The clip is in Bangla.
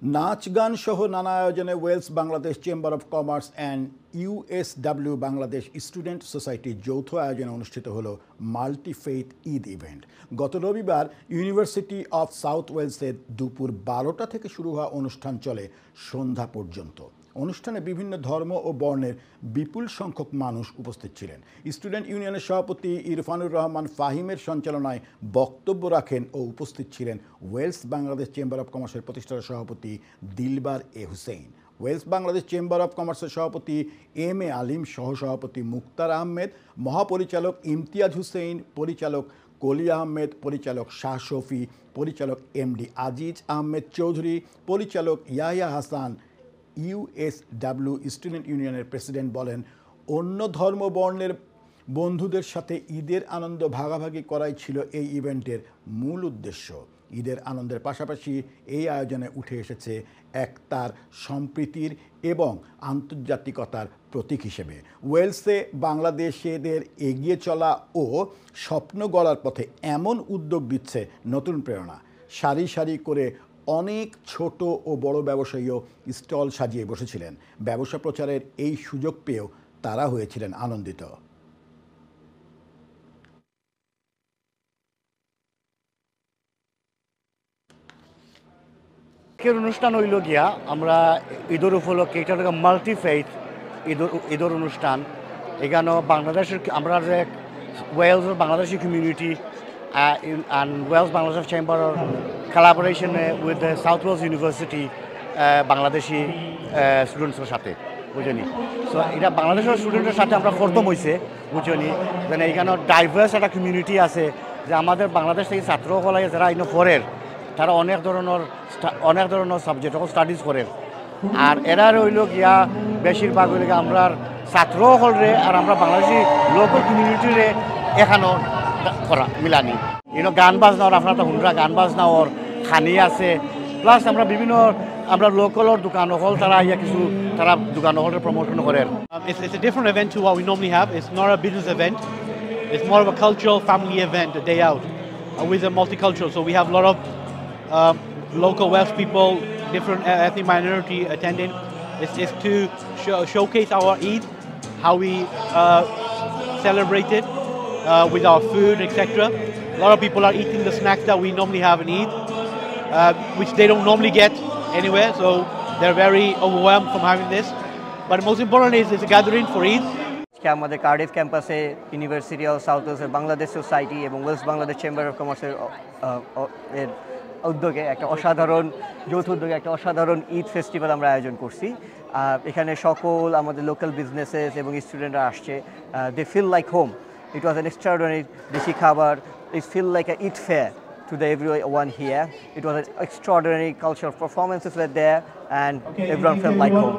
নাচ গান সহ নানা আয়োজনে Wales Bangladesh chamber of commerce and USW Bangladesh student সোসাইটির যৌথ আয়োজনে অনুষ্ঠিত হলো মাল্টিফেইথ ঈদ ইভেন্ট। গত রবিবার ইউনিভার্সিটি অফ সাউথ ওয়েলসের দুপুর 12টা থেকে শুরু হওয়া অনুষ্ঠান চলে সন্ধ্যা পর্যন্ত। অনুষ্ঠানে বিভিন্ন ধর্ম ও বর্ণের বিপুল সংখ্যক মানুষ উপস্থিত ছিলেন। স্টুডেন্ট ইউনিয়নের সভাপতি ইরফানুর রহমান ফাহিমের সঞ্চালনায় বক্তব্য রাখেন ও উপস্থিত ছিলেন ওয়েলস বাংলাদেশ চেম্বার অব কমার্সের প্রতিষ্ঠাতা সভাপতি Dilbar A Hussain, Wales Bangladesh chamber of কমার্সের সভাপতি এম এ আলিম, সহসভাপতি মুক্তার আহমেদ, মহাপরিচালক ইমতিয়াজ হুসেইন, পরিচালক কলি আহমেদ, পরিচালক শাহ শফি, পরিচালক এমডি আজিজ আহমেদ চৌধুরী, পরিচালক ইয়াহিয়া হাসান। ইউএসডব্লিউ স্টুডেন্ট ইউনিয়নের প্রেসিডেন্ট বলেন, অন্য ধর্ম বর্ণের বন্ধুদের সাথে ঈদের আনন্দ ভাগাভাগি করাই ছিল এই ইভেন্টের মূল উদ্দেশ্য। ঈদের আনন্দের পাশাপাশি এই আয়োজনে উঠে এসেছে একতার, সম্প্রীতির এবং আন্তর্জাতিকতার প্রতীক হিসেবে। ওয়েলসে বাংলাদেশিদের এগিয়ে চলা ও স্বপ্ন গড়ার পথে এমন উদ্যোগ দিচ্ছে নতুন প্রেরণা। সারি সারি করে অনেক ছোট ও বড় ব্যবসায়ীও স্টল সাজিয়ে বসেছিলেন। ব্যবসা প্রচারের এই সুযোগ পেয়েও তারা হয়েছিলেন আনন্দিত। অনুষ্ঠান হইল গিয়া আমরা ঈদের উপলক্ষে এটা হলো মাল্টিফেইথ ঈদের অনুষ্ঠান। এখানে বাংলাদেশের আমরা যে ওয়েলসের Bangladeshi community and Wales Bangladesh Chamber collaboration with the South Wales University Bangladeshi স্টুডেন্টসের সাথে বুঝলি। সো এটা বাংলাদেশের স্টুডেন্টের সাথে আমরা প্রথম হয়েছে বুঝলি, মানে এখানে ডাইভার্স একটা কমিউনিটি আছে যে আমাদের বাংলাদেশ থেকে ছাত্রসকলে যারা এনে পড়ের তারা অনেক ধরনের সাবজেক্ট স্টাডিজ করেন। আর এরা রইল গিয়া বেশিরভাগ হইল গিয়া আমরা ছাত্রসকলরে আর আমরা বাংলাদেশি লোকাল কমিউনিটিরে এখানো করা মিলানি গান বাজনা আপনার তো হুন্ডরা গান বাজনা ওর খানি আছে, প্লাস আমরা বিভিন্ন আমরা লোকালর দোকান হল তারা ইয়া কিছু তারা দোকান হলের প্রমোশন করেন। It's a different event to what we normally have. It's not a business event. It's more of a cultural family event, a day out with a multicultural. So we have a lot of local Welsh people, different ethnic minority attending. It's to showcase our Eid, how we celebrate it. With our food, etc. A lot of people are eating the snacks that we normally have in Eid, which they don't normally get anywhere, so they're very overwhelmed from having this. But most important is it's a gathering for Eid. আমাদের কার্ডিফ ক্যাম্পাসে ইউনিভার্সিটি অফ সাউথ ওয়েলসের বাংলাদেশ সোসাইটি এবং ওয়েলস বাংলাদেশ চেম্বার অফ কমার্সের উদ্যোগে একটা অসাধারণ যৌথ উদ্যোগে একটা অসাধারণ ঈদ ফেস্টিভ্যাল আমরা আয়োজন করছি। এখানে সকল আমাদের লোকাল বিজনেসেস এবং স্টুডেন্টরা আসছে। They feel like home. It was an extraordinary Deshi Khabar. It felt like an Eid fair to everyone here. It was an extraordinary cultural performances were there, and everyone felt like home.